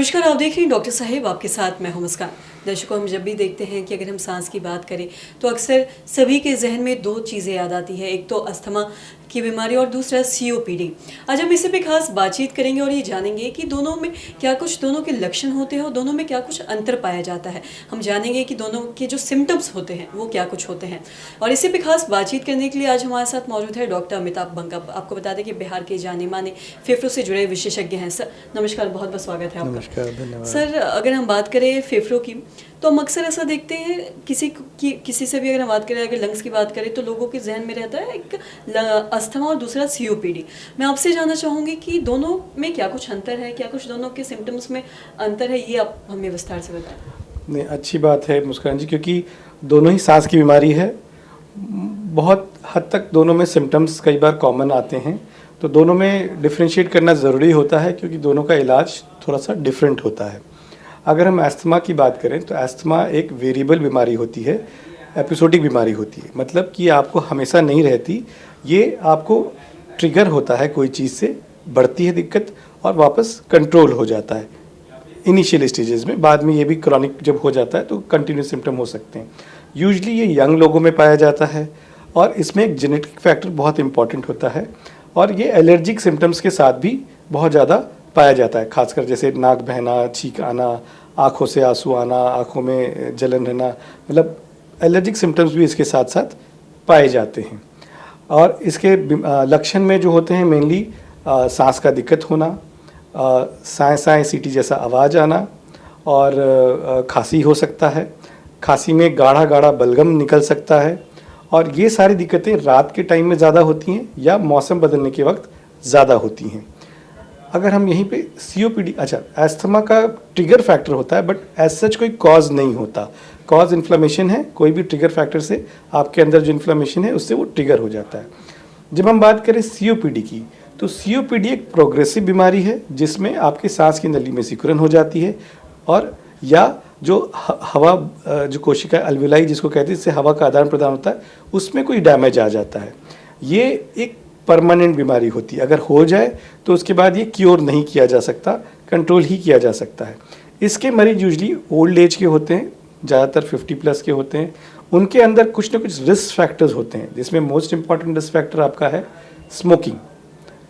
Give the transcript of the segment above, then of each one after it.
नमस्कार, आप देख रहे हैं डॉक्टर साहेब, आपके साथ मैं हूं मुस्कान। दर्शकों, हम जब भी देखते हैं कि अगर हम सांस की बात करें तो अक्सर सभी के जहन में दो चीज़ें याद आती है। एक तो अस्थमा की बीमारी और दूसरा सीओपीडी। आज हम इसी पे खास बातचीत करेंगे और ये जानेंगे कि दोनों में क्या कुछ दोनों के लक्षण होते हैं और दोनों में क्या कुछ अंतर पाया जाता है। हम जानेंगे कि दोनों के जो सिम्टम्स होते हैं वो क्या कुछ होते हैं। और इसी पे खास बातचीत करने के लिए आज हमारे साथ मौजूद है डॉक्टर अमिताभ बंगा। आपको बता दें कि बिहार के जाने माने फेफड़ों से जुड़े विशेषज्ञ हैं। सर नमस्कार, बहुत बहुत स्वागत है आपका। नमस्कार, धन्यवाद। सर, अगर हम बात करें फेफड़ों की तो हम अक्सर ऐसा देखते हैं किसी से भी अगर हम बात करें, अगर लंग्स की बात करें तो लोगों के जहन में रहता है एक अस्थमा और दूसरा सीओपीडी। मैं आपसे जानना चाहूँगी कि दोनों में क्या कुछ अंतर है, क्या कुछ दोनों के सिम्टम्स में अंतर है, ये आप हमें विस्तार से बताएं। नहीं, अच्छी बात है मुस्कान जी, क्योंकि दोनों ही सांस की बीमारी है। बहुत हद तक दोनों में सिम्टम्स कई बार कॉमन आते हैं, तो दोनों में डिफ्रेंशिएट करना ज़रूरी होता है क्योंकि दोनों का इलाज थोड़ा सा डिफरेंट होता है। अगर हम अस्थमा की बात करें तो अस्थमा एक वेरिएबल बीमारी होती है, एपिसोडिक बीमारी होती है। मतलब कि आपको हमेशा नहीं रहती, ये आपको ट्रिगर होता है कोई चीज़ से, बढ़ती है दिक्कत और वापस कंट्रोल हो जाता है इनिशियल स्टेजेस में। बाद में ये भी क्रॉनिक जब हो जाता है तो कंटिन्यूस सिम्टम हो सकते हैं। यूजुअली ये यंग लोगों में पाया जाता है और इसमें एक जेनेटिक फैक्टर बहुत इंपॉर्टेंट होता है और ये एलर्जिक सिम्टम्स के साथ भी बहुत ज़्यादा पाया जाता है। खासकर जैसे नाक बहना, छींक आना, आँखों से आंसू आना, आँखों में जलन रहना, मतलब एलर्जिक सिम्टम्स भी इसके साथ साथ पाए जाते हैं। और इसके लक्षण में जो होते हैं मेनली सांस का दिक्कत होना, साए साए सीटी जैसा आवाज़ आना और खांसी हो सकता है। खांसी में गाढ़ा गाढ़ा बलगम निकल सकता है और ये सारी दिक्कतें रात के टाइम में ज़्यादा होती हैं या मौसम बदलने के वक्त ज़्यादा होती हैं। अगर हम यहीं पे सीओपीडी, अच्छा अस्थमा का ट्रिगर फैक्टर होता है बट एज सच कोई कॉज नहीं होता। कॉज इन्फ्लेमेशन है, कोई भी ट्रिगर फैक्टर से आपके अंदर जो इन्फ्लेमेशन है उससे वो ट्रिगर हो जाता है। जब हम बात करें सीओपीडी की तो सीओपीडी एक प्रोग्रेसिव बीमारी है जिसमें आपके सांस की नली में सिकुड़न हो जाती है और या जो हवा जो कोशिका अल्वेलाई जिसको कहते हैं, इससे हवा का आदान प्रदान होता है, उसमें कोई डैमेज आ जाता है। ये एक परमानेंट बीमारी होती है। अगर हो जाए तो उसके बाद ये क्योर नहीं किया जा सकता, कंट्रोल ही किया जा सकता है। इसके मरीज यूजली ओल्ड एज के होते हैं, ज़्यादातर 50+ के होते हैं। उनके अंदर कुछ ना कुछ रिस्क फैक्टर्स होते हैं जिसमें मोस्ट इंपॉर्टेंट रिस्क फैक्टर आपका है smoking.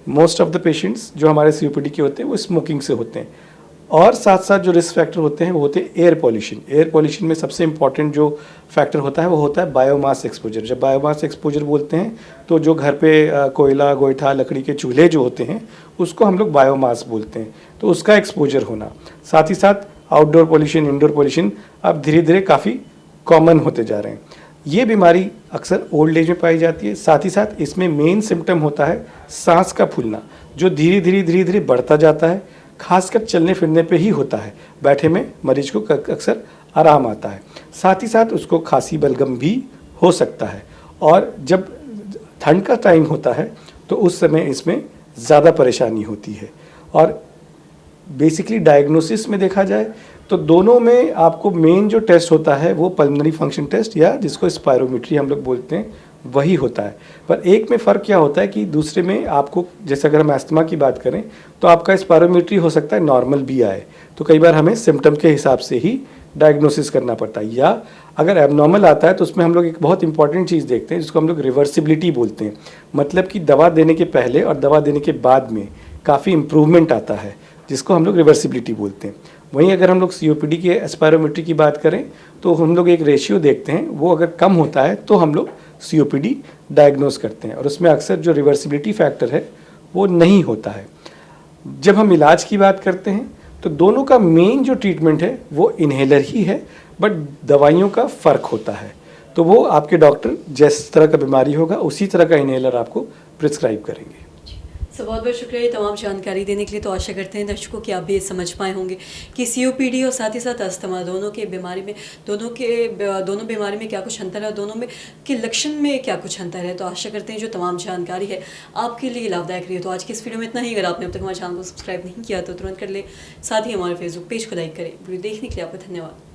Most of the patients जो हमारे सीओपीडी के होते हैं वो स्मोकिंग से होते हैं। और साथ साथ जो रिस्क फैक्टर होते हैं वो होते हैं एयर पॉल्यूशन। एयर पॉल्यूशन में सबसे इंपॉर्टेंट जो फैक्टर होता है वो होता है बायोमास एक्सपोजर। जब बायोमास एक्सपोजर बोलते हैं तो जो घर पे कोयला, गोईठा, लकड़ी के चूल्हे जो होते हैं उसको हम लोग बायोमास बोलते हैं, तो उसका एक्सपोजर होना। साथ ही साथ आउटडोर पॉल्यूशन, इंडोर पॉल्यूशन अब धीरे धीरे काफ़ी कॉमन होते जा रहे हैं। ये बीमारी अक्सर ओल्ड एज में पाई जाती है। साथ ही साथ इसमें मेन सिम्टम होता है सांस का फूलना, जो धीरे धीरे बढ़ता जाता है। खासकर चलने फिरने पे ही होता है, बैठे में मरीज को अक्सर आराम आता है। साथ ही साथ उसको खांसी बलगम भी हो सकता है और जब ठंड का टाइम होता है तो उस समय इसमें ज़्यादा परेशानी होती है। और बेसिकली डायग्नोसिस में देखा जाए तो दोनों में आपको मेन जो टेस्ट होता है वो पल्मोनरी फंक्शन टेस्ट या जिसको स्पायरोमेट्री हम लोग बोलते हैं वही होता है। पर एक में फ़र्क क्या होता है कि दूसरे में आपको, जैसे अगर हम अस्थमा की बात करें तो आपका स्पायरोमेट्री हो सकता है नॉर्मल भी आए, तो कई बार हमें सिम्टम के हिसाब से ही डायग्नोसिस करना पड़ता है। या अगर एबनॉर्मल आता है तो उसमें हम लोग एक बहुत इंपॉर्टेंट चीज़ देखते हैं जिसको हम लोग रिवर्सिबिलिटी बोलते हैं। मतलब कि दवा देने के पहले और दवा देने के बाद में काफ़ी इम्प्रूवमेंट आता है, जिसको हम लोग रिवर्सिबिलिटी बोलते हैं। वहीं अगर हम लोग सीओपीडी के स्पायरोमेट्री की बात करें तो हम लोग एक रेशियो देखते हैं, वो अगर कम होता है तो हम लोग सीओपीडी डायग्नोस करते हैं और उसमें अक्सर जो रिवर्सिबिलिटी फैक्टर है वो नहीं होता है। जब हम इलाज की बात करते हैं तो दोनों का मेन जो ट्रीटमेंट है वो इन्हेलर ही है, बट दवाइयों का फ़र्क होता है। तो वो आपके डॉक्टर जिस तरह का बीमारी होगा उसी तरह का इन्हेलर आपको प्रिस्क्राइब करेंगे। सो बहुत बहुत शुक्रिया ये तमाम जानकारी देने के लिए। तो आशा करते हैं दर्शकों कि आप भी ये समझ पाए होंगे कि सीओपीडी और साथ ही साथ अस्थमा दोनों के बीमारी में दोनों बीमारी में क्या कुछ अंतर है, दोनों में के लक्षण में क्या कुछ अंतर है। तो आशा करते हैं जो तमाम जानकारी है आपके लिए लाभदायक रही है। तो आज की इस वीडियो में इतना ही। अगर आपने अब तक हमारे चैनल को सब्सक्राइब नहीं किया तो तुरंत कर ले, साथ ही हमारे फेसबुक पेज को लाइक करें। वीडियो देखने के लिए आपका धन्यवाद।